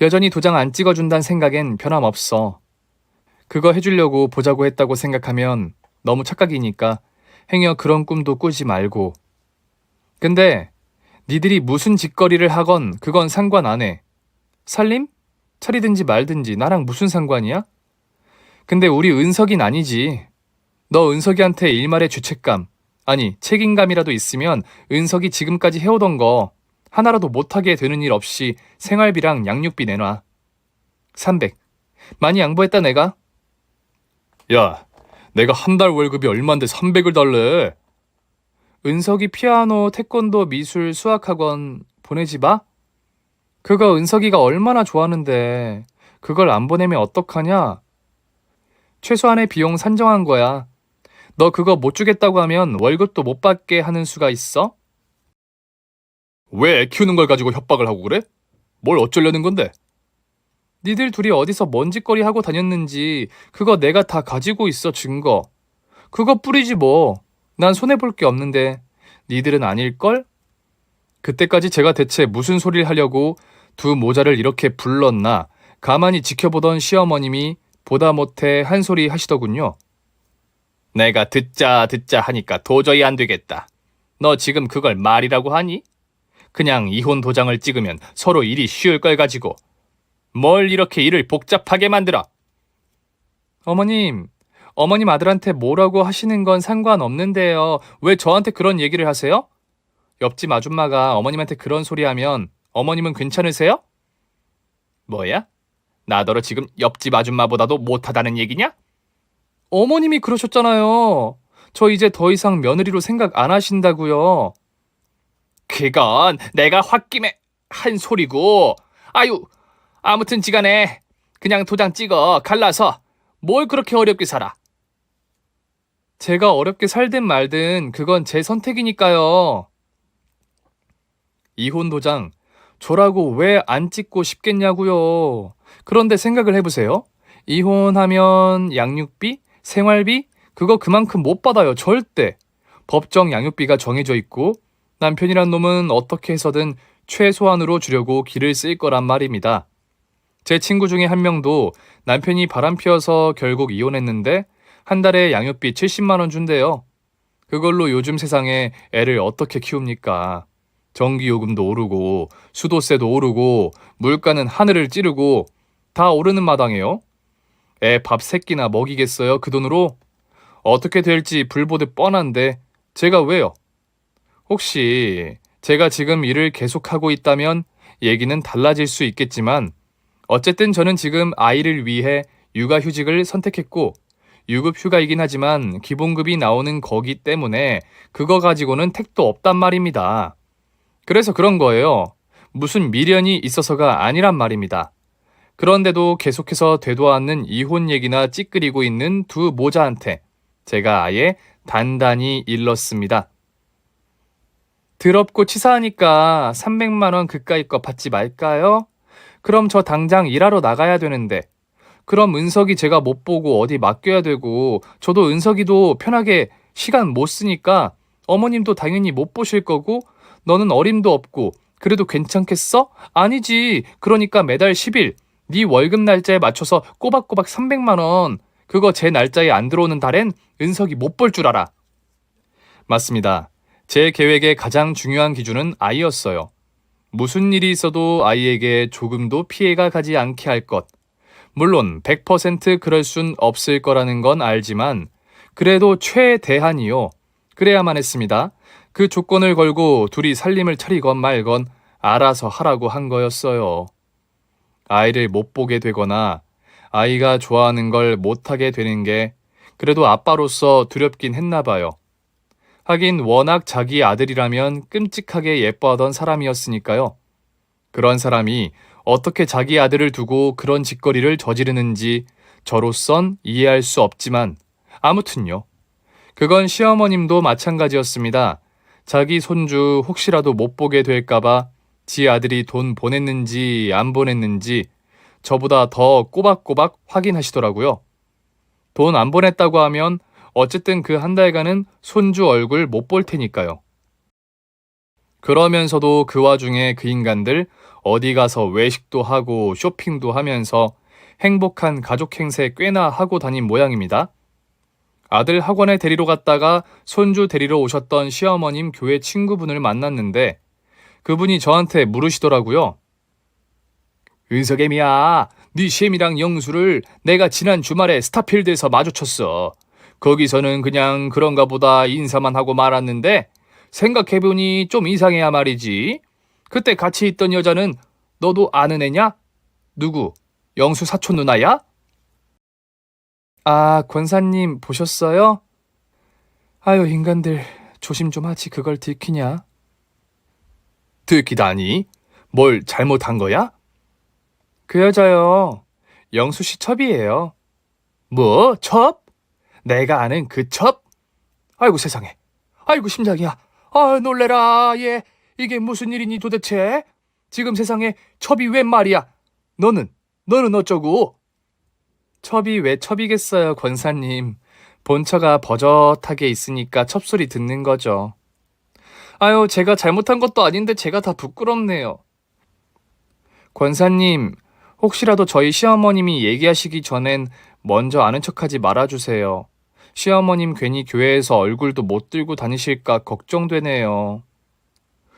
여전히 도장 안 찍어준다는 생각엔 변함없어. 그거 해주려고 보자고 했다고 생각하면 너무 착각이니까 행여 그런 꿈도 꾸지 말고. 근데 니들이 무슨 짓거리를 하건 그건 상관 안 해. 살림? 차리든지 말든지 나랑 무슨 상관이야? 근데 우리 은석이는 아니지. 너 은석이한테 일말의 죄책감, 아니 책임감이라도 있으면 은석이 지금까지 해오던 거 하나라도 못하게 되는 일 없이 생활비랑 양육비 내놔. 300. 많이 양보했다 내가. 야, 내가 한 달 월급이 얼만데 300을 달래. 은석이 피아노, 태권도, 미술, 수학학원 보내지 마? 그거 은석이가 얼마나 좋아하는데 그걸 안 보내면 어떡하냐? 최소한의 비용 산정한 거야. 너 그거 못 주겠다고 하면 월급도 못 받게 하는 수가 있어? 왜 애 키우는 걸 가지고 협박을 하고 그래? 뭘 어쩌려는 건데? 니들 둘이 어디서 먼지거리 하고 다녔는지 그거 내가 다 가지고 있어 증거. 그거 뿌리지 뭐. 난 손해볼 게 없는데 니들은 아닐걸? 그때까지 제가 대체 무슨 소리를 하려고 두 모자를 이렇게 불렀나 가만히 지켜보던 시어머님이 보다 못해 한 소리 하시더군요. 내가 듣자 하니까 도저히 안 되겠다. 너 지금 그걸 말이라고 하니? 그냥 이혼 도장을 찍으면 서로 일이 쉬울 걸 가지고 뭘 이렇게 일을 복잡하게 만들어? 어머님 아들한테 뭐라고 하시는 건 상관없는데요. 왜 저한테 그런 얘기를 하세요? 옆집 아줌마가 어머님한테 그런 소리 하면 어머님은 괜찮으세요? 뭐야? 나더러 지금 옆집 아줌마보다도 못하다는 얘기냐? 어머님이 그러셨잖아요. 저 이제 더 이상 며느리로 생각 안 하신다고요. 그건 내가 홧김에 한 소리고. 아유, 아무튼 지간에 그냥 도장 찍어 갈라서 뭘 그렇게 어렵게 살아. 제가 어렵게 살든 말든 그건 제 선택이니까요. 이혼 도장 저라고 왜 안 찍고 싶겠냐고요. 그런데 생각을 해보세요. 이혼하면 양육비, 생활비 그거 그만큼 못 받아요. 절대. 법정 양육비가 정해져 있고 남편이란 놈은 어떻게 해서든 최소한으로 주려고 기를 쓸 거란 말입니다. 제 친구 중에 한 명도 남편이 바람 피워서 결국 이혼했는데 한 달에 양육비 70만 원 준대요. 그걸로 요즘 세상에 애를 어떻게 키웁니까? 전기요금도 오르고 수도세도 오르고 물가는 하늘을 찌르고 다 오르는 마당에요. 애 밥 3끼나 먹이겠어요? 그 돈으로? 어떻게 될지 불보듯 뻔한데 제가 왜요? 혹시 제가 지금 일을 계속하고 있다면 얘기는 달라질 수 있겠지만 어쨌든 저는 지금 아이를 위해 육아휴직을 선택했고 유급휴가이긴 하지만 기본급이 나오는 거기 때문에 그거 가지고는 택도 없단 말입니다. 그래서 그런 거예요. 무슨 미련이 있어서가 아니란 말입니다. 그런데도 계속해서 되도 않는 이혼 얘기나 찌끄리고 있는 두 모자한테 제가 아예 단단히 일렀습니다. 더럽고 치사하니까 300만 원 그까이 거 받지 말까요? 그럼 저 당장 일하러 나가야 되는데 그럼 은석이 제가 못 보고 어디 맡겨야 되고 저도 은석이도 편하게 시간 못 쓰니까 어머님도 당연히 못 보실 거고 너는 어림도 없고 그래도 괜찮겠어? 아니지. 그러니까 매달 10일 네 월급 날짜에 맞춰서 꼬박꼬박 300만 원 그거 제 날짜에 안 들어오는 달엔 은석이 못 볼 줄 알아. 맞습니다. 제 계획의 가장 중요한 기준은 아이였어요. 무슨 일이 있어도 아이에게 조금도 피해가 가지 않게 할 것. 물론 100% 그럴 순 없을 거라는 건 알지만 그래도 최대한이요. 그래야만 했습니다. 그 조건을 걸고 둘이 살림을 차리건 말건 알아서 하라고 한 거였어요. 아이를 못 보게 되거나 아이가 좋아하는 걸 못하게 되는 게 그래도 아빠로서 두렵긴 했나 봐요. 하긴 워낙 자기 아들이라면 끔찍하게 예뻐하던 사람이었으니까요. 그런 사람이 어떻게 자기 아들을 두고 그런 짓거리를 저지르는지 저로선 이해할 수 없지만 아무튼요. 그건 시어머님도 마찬가지였습니다. 자기 손주 혹시라도 못 보게 될까봐 지 아들이 돈 보냈는지 안 보냈는지 저보다 더 꼬박꼬박 확인하시더라고요. 돈 안 보냈다고 하면 어쨌든 그 한 달간은 손주 얼굴 못 볼 테니까요. 그러면서도 그 와중에 그 인간들 어디 가서 외식도 하고 쇼핑도 하면서 행복한 가족 행세 꽤나 하고 다닌 모양입니다. 아들 학원에 데리러 갔다가 손주 데리러 오셨던 시어머님 교회 친구분을 만났는데 그분이 저한테 물으시더라고요. 은석애미야, 네 셰미랑 영수를 내가 지난 주말에 스타필드에서 마주쳤어. 거기서는 그냥 그런가 보다 인사만 하고 말았는데 생각해보니 좀 이상해야 말이지. 그때 같이 있던 여자는 너도 아는 애냐? 누구? 영수 사촌 누나야? 아, 권사님 보셨어요? 아유, 인간들 조심 좀 하지 그걸 들키냐? 들키다니? 뭘 잘못한 거야? 그 여자요. 영수 씨 첩이에요. 뭐? 첩? 내가 아는 그 첩? 아이고 세상에. 아이고 심장이야. 아 놀래라. 얘 이게 무슨 일이니 도대체? 지금 세상에 첩이 웬 말이야? 너는 어쩌고? 첩이 왜 첩이겠어요, 권사님. 본처가 버젓하게 있으니까 첩소리 듣는 거죠. 아유, 제가 잘못한 것도 아닌데 제가 다 부끄럽네요. 권사님, 혹시라도 저희 시어머님이 얘기하시기 전엔 먼저 아는 척하지 말아주세요. 시어머님 괜히 교회에서 얼굴도 못 들고 다니실까 걱정되네요.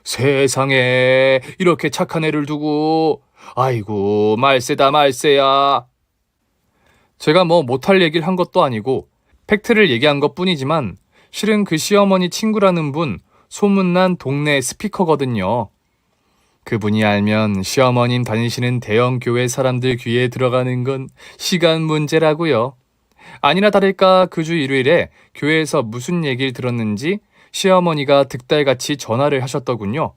세상에 이렇게 착한 애를 두고 아이고 말세다 말세야. 제가 뭐 못할 얘기를 한 것도 아니고 팩트를 얘기한 것뿐이지만 실은 그 시어머니 친구라는 분 소문난 동네 스피커거든요. 그분이 알면 시어머님 다니시는 대형 교회 사람들 귀에 들어가는 건 시간 문제라고요. 아니나 다를까 그 주 일요일에 교회에서 무슨 얘기를 들었는지 시어머니가 득달같이 전화를 하셨더군요.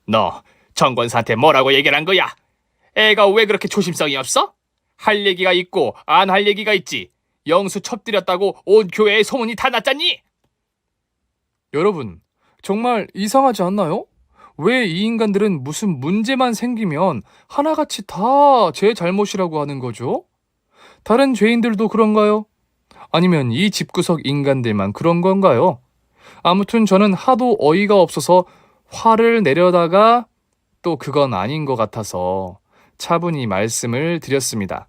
너 정권사한테 뭐라고 얘기를 한 거야? 애가 왜 그렇게 조심성이 없어? 할 얘기가 있고 안 할 얘기가 있지. 영수 첩들였다고 온 교회에 소문이 다 났잖니? 여러분, 정말 이상하지 않나요? 왜 이 인간들은 무슨 문제만 생기면 하나같이 다 제 잘못이라고 하는 거죠? 다른 죄인들도 그런가요? 아니면 이 집구석 인간들만 그런 건가요? 아무튼 저는 하도 어이가 없어서 화를 내려다가 또 그건 아닌 것 같아서 차분히 말씀을 드렸습니다.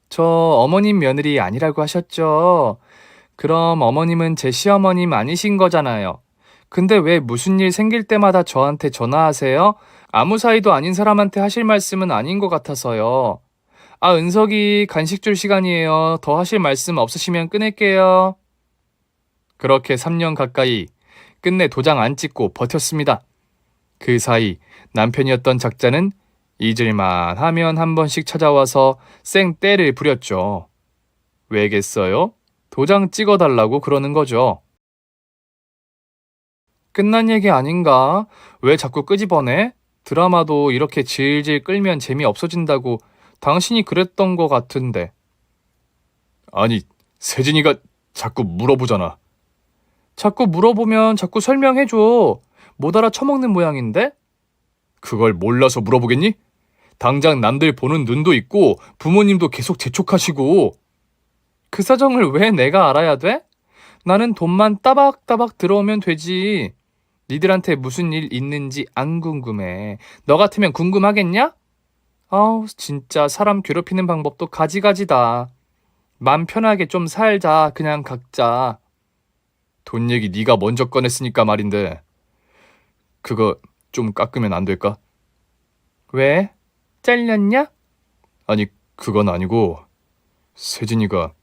저 어머님 며느리 아니라고 하셨죠? 그럼 어머님은 제 시어머님 아니신 거잖아요. 근데 왜 무슨 일 생길 때마다 저한테 전화하세요? 아무 사이도 아닌 사람한테 하실 말씀은 아닌 것 같아서요. 아, 은석이 간식 줄 시간이에요. 더 하실 말씀 없으시면 끊을게요. 그렇게 3년 가까이 끝내 도장 안 찍고 버텼습니다. 그 사이 남편이었던 작자는 잊을만 하면 한 번씩 찾아와서 쌩떼를 부렸죠. 왜겠어요? 도장 찍어달라고 그러는 거죠. 끝난 얘기 아닌가? 왜 자꾸 끄집어내? 드라마도 이렇게 질질 끌면 재미없어진다고 당신이 그랬던 거 같은데. 아니, 세진이가 자꾸 물어보잖아. 자꾸 물어보면 자꾸 설명해줘. 못 알아 처먹는 모양인데? 그걸 몰라서 물어보겠니? 당장 남들 보는 눈도 있고 부모님도 계속 재촉하시고. 그 사정을 왜 내가 알아야 돼? 나는 돈만 따박따박 들어오면 되지. 니들한테 무슨 일 있는지 안 궁금해. 너 같으면 궁금하겠냐? 아우, 진짜 사람 괴롭히는 방법도 가지가지다. 맘 편하게 좀 살자, 그냥 각자. 돈 얘기 네가 먼저 꺼냈으니까 말인데 그거 좀 깎으면 안 될까? 왜? 잘렸냐? 아니, 그건 아니고 세진이가.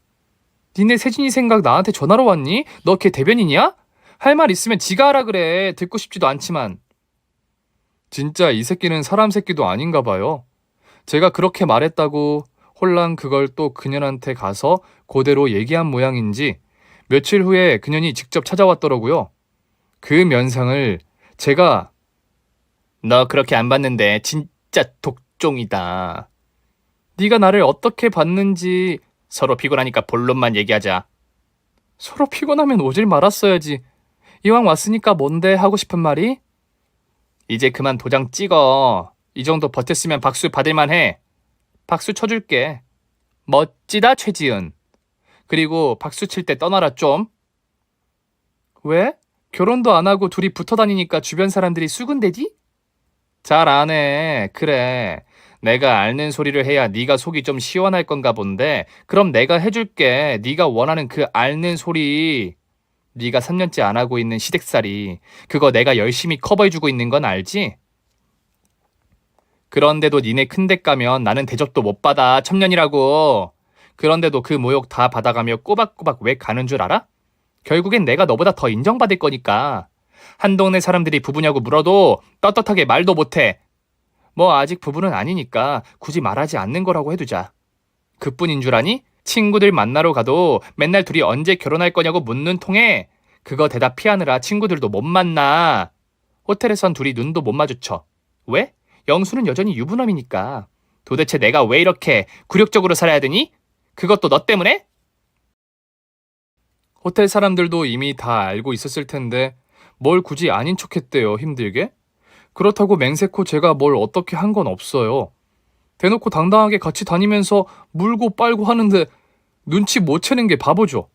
니네 세진이 생각 나한테 전화로 왔니? 너 걔 대변인이야? 할 말 있으면 지가 하라 그래. 듣고 싶지도 않지만. 진짜 이 새끼는 사람 새끼도 아닌가 봐요. 제가 그렇게 말했다고 홀랑 그걸 또 그년한테 가서 그대로 얘기한 모양인지 며칠 후에 그년이 직접 찾아왔더라고요. 그 면상을 제가 너 그렇게 안 봤는데 진짜 독종이다. 네가 나를 어떻게 봤는지 서로 피곤하니까 본론만 얘기하자. 서로 피곤하면 오질 말았어야지. 이왕 왔으니까 뭔데 하고 싶은 말이? 이제 그만 도장 찍어. 이 정도 버텼으면 박수 받을만 해. 박수 쳐줄게. 멋지다, 최지은. 그리고 박수 칠 때 떠나라 좀. 왜? 결혼도 안 하고 둘이 붙어 다니니까 주변 사람들이 수군대디? 잘 안 해. 그래. 내가 앓는 소리를 해야 네가 속이 좀 시원할 건가 본데 그럼 내가 해줄게. 네가 원하는 그 앓는 소리. 네가 3년째 안 하고 있는 시댁살이. 그거 내가 열심히 커버해주고 있는 건 알지? 그런데도 니네 큰댁 가면 나는 대접도 못 받아. 첨년이라고. 그런데도 그 모욕 다 받아가며 꼬박꼬박 왜 가는 줄 알아? 결국엔 내가 너보다 더 인정받을 거니까. 한 동네 사람들이 부부냐고 물어도 떳떳하게 말도 못해. 뭐 아직 부부는 아니니까 굳이 말하지 않는 거라고 해두자. 그뿐인 줄 아니? 친구들 만나러 가도 맨날 둘이 언제 결혼할 거냐고 묻는 통에 그거 대답 피하느라 친구들도 못 만나. 호텔에선 둘이 눈도 못 마주쳐. 왜? 영수는 여전히 유부남이니까. 도대체 내가 왜 이렇게 굴욕적으로 살아야 되니? 그것도 너 때문에? 호텔 사람들도 이미 다 알고 있었을 텐데 뭘 굳이 아닌 척했대요, 힘들게? 그렇다고 맹세코 제가 뭘 어떻게 한 건 없어요. 대놓고 당당하게 같이 다니면서 물고 빨고 하는데 눈치 못 채는 게 바보죠.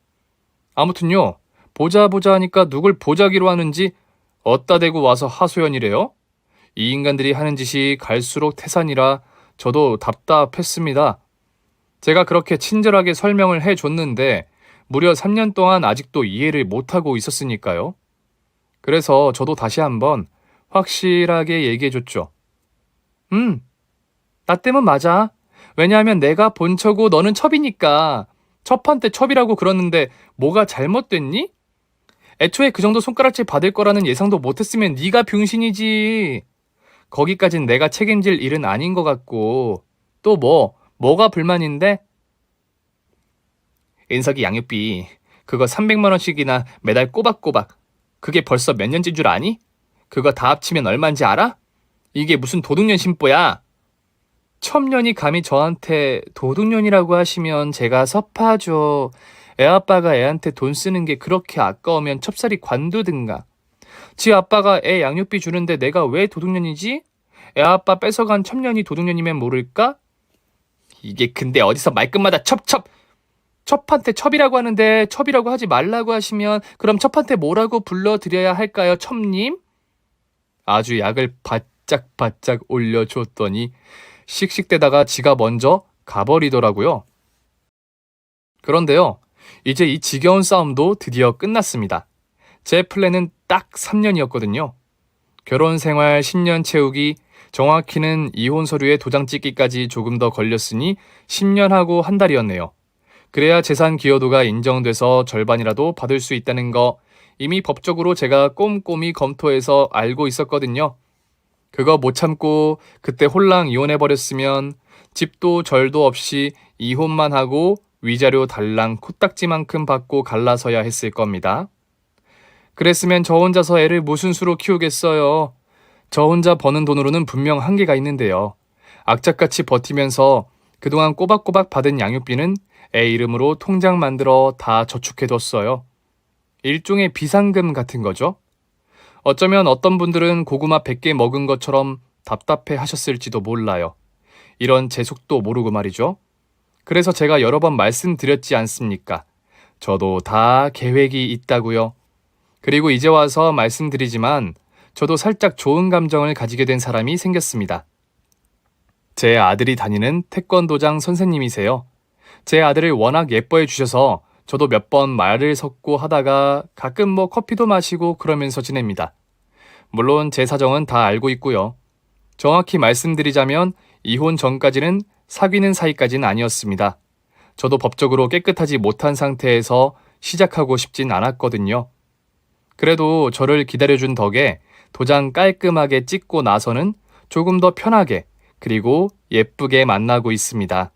아무튼요, 보자 하니까 누굴 보자기로 하는지 어따 대고 와서 하소연이래요. 이 인간들이 하는 짓이 갈수록 태산이라 저도 답답했습니다. 제가 그렇게 친절하게 설명을 해줬는데 무려 3년 동안 아직도 이해를 못하고 있었으니까요. 그래서 저도 다시 한번 확실하게 얘기해줬죠. 나 때문 맞아. 왜냐하면 내가 본처고 너는 첩이니까. 첩한테 첩이라고 그러는데 뭐가 잘못됐니? 애초에 그 정도 손가락질 받을 거라는 예상도 못했으면 네가 병신이지. 거기까진 내가 책임질 일은 아닌 것 같고. 또 뭐가 불만인데? 인석이 양육비 그거 300만 원씩이나 매달 꼬박꼬박. 그게 벌써 몇 년째인 줄 아니? 그거 다 합치면 얼마인지 알아? 이게 무슨 도둑년 심보야? 첩년이 감히 저한테 도둑년이라고 하시면 제가 섭하죠. 애아빠가 애한테 돈 쓰는 게 그렇게 아까우면 첩살이 관두든가. 지 아빠가 애 양육비 주는데 내가 왜 도둑년이지? 애아빠 뺏어간 첩년이 도둑년이면 모를까? 이게 근데 어디서 말끝마다 첩한테 첩이라고 하는데 첩이라고 하지 말라고 하시면 그럼 첩한테 뭐라고 불러드려야 할까요, 첩님? 아주 약을 바짝바짝 올려줬더니 씩씩대다가 지가 먼저 가버리더라고요. 그런데요, 이제 이 지겨운 싸움도 드디어 끝났습니다. 제 플랜은 딱 3년이었거든요. 결혼 생활 10년 채우기, 정확히는 이혼 서류에 도장 찍기까지 조금 더 걸렸으니 10년하고 한 달이었네요. 그래야 재산 기여도가 인정돼서 절반이라도 받을 수 있다는 거 이미 법적으로 제가 꼼꼼히 검토해서 알고 있었거든요. 그거 못 참고 그때 홀랑 이혼해버렸으면 집도 절도 없이 이혼만 하고 위자료 달랑 코딱지만큼 받고 갈라서야 했을 겁니다. 그랬으면 저 혼자서 애를 무슨 수로 키우겠어요. 저 혼자 버는 돈으로는 분명 한계가 있는데요. 악착같이 버티면서 그동안 꼬박꼬박 받은 양육비는 애 이름으로 통장 만들어 다 저축해뒀어요. 일종의 비상금 같은 거죠. 어쩌면 어떤 분들은 고구마 100개 먹은 것처럼 답답해 하셨을지도 몰라요. 이런 제 속도 모르고 말이죠. 그래서 제가 여러 번 말씀드렸지 않습니까? 저도 다 계획이 있다고요. 그리고 이제 와서 말씀드리지만 저도 살짝 좋은 감정을 가지게 된 사람이 생겼습니다. 제 아들이 다니는 태권도장 선생님이세요. 제 아들을 워낙 예뻐해 주셔서 저도 몇 번 말을 섞고 하다가 가끔 커피도 마시고 그러면서 지냅니다. 물론 제 사정은 다 알고 있고요. 정확히 말씀드리자면 이혼 전까지는 사귀는 사이까지는 아니었습니다. 저도 법적으로 깨끗하지 못한 상태에서 시작하고 싶진 않았거든요. 그래도 저를 기다려준 덕에 도장 깔끔하게 찍고 나서는 조금 더 편하게 그리고 예쁘게 만나고 있습니다.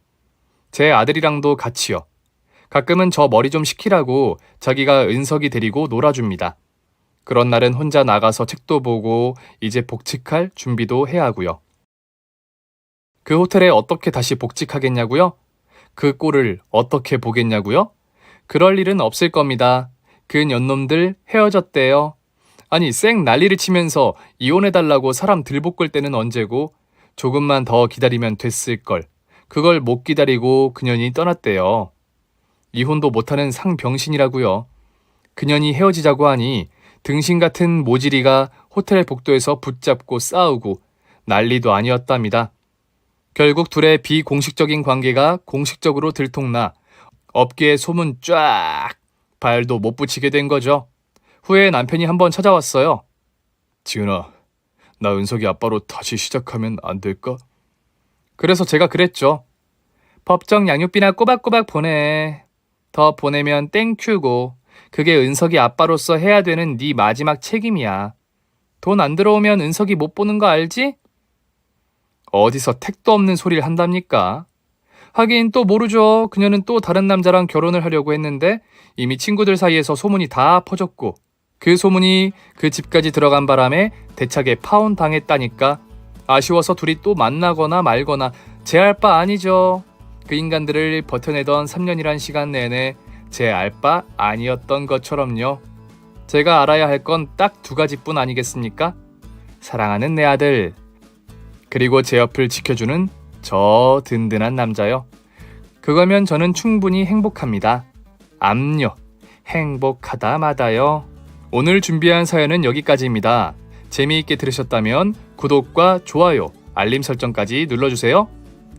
제 아들이랑도 같이요. 가끔은 저 머리 좀 식히라고 자기가 은석이 데리고 놀아줍니다. 그런 날은 혼자 나가서 책도 보고 이제 복직할 준비도 해야 하고요. 그 호텔에 어떻게 다시 복직하겠냐고요? 그 꼴을 어떻게 보겠냐고요? 그럴 일은 없을 겁니다. 그 년놈들 헤어졌대요. 아니 쌩 난리를 치면서 이혼해달라고 사람 들볶을 때는 언제고 조금만 더 기다리면 됐을걸. 그걸 못 기다리고 그년이 떠났대요. 이혼도 못하는 상병신이라고요. 그년이 헤어지자고 하니 등신 같은 모지리가 호텔 복도에서 붙잡고 싸우고 난리도 아니었답니다. 결국 둘의 비공식적인 관계가 공식적으로 들통나 업계에 소문 쫙 발도 못 붙이게 된 거죠. 후에 남편이 한번 찾아왔어요. 지은아, 나 은석이 아빠로 다시 시작하면 안 될까? 그래서 제가 그랬죠. 법정 양육비나 꼬박꼬박 보내. 더 보내면 땡큐고 그게 은석이 아빠로서 해야 되는 네 마지막 책임이야. 돈 안 들어오면 은석이 못 보는 거 알지? 어디서 택도 없는 소리를 한답니까? 하긴 또 모르죠. 그녀는 또 다른 남자랑 결혼을 하려고 했는데 이미 친구들 사이에서 소문이 다 퍼졌고 그 소문이 그 집까지 들어간 바람에 대차게 파혼당했다니까. 아쉬워서 둘이 또 만나거나 말거나 제 알 바 아니죠. 그 인간들을 버텨내던 3년이란 시간 내내 제 알 바 아니었던 것처럼요. 제가 알아야 할 건 딱 2가지뿐 아니겠습니까? 사랑하는 내 아들, 그리고 제 옆을 지켜주는 저 든든한 남자요. 그거면 저는 충분히 행복합니다. 압류, 행복하다마다요. 오늘 준비한 사연은 여기까지입니다. 재미있게 들으셨다면 구독과 좋아요, 알림 설정까지 눌러주세요.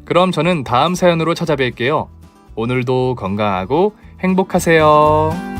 그럼 저는 다음 사연으로 찾아뵐게요. 오늘도 건강하고 행복하세요.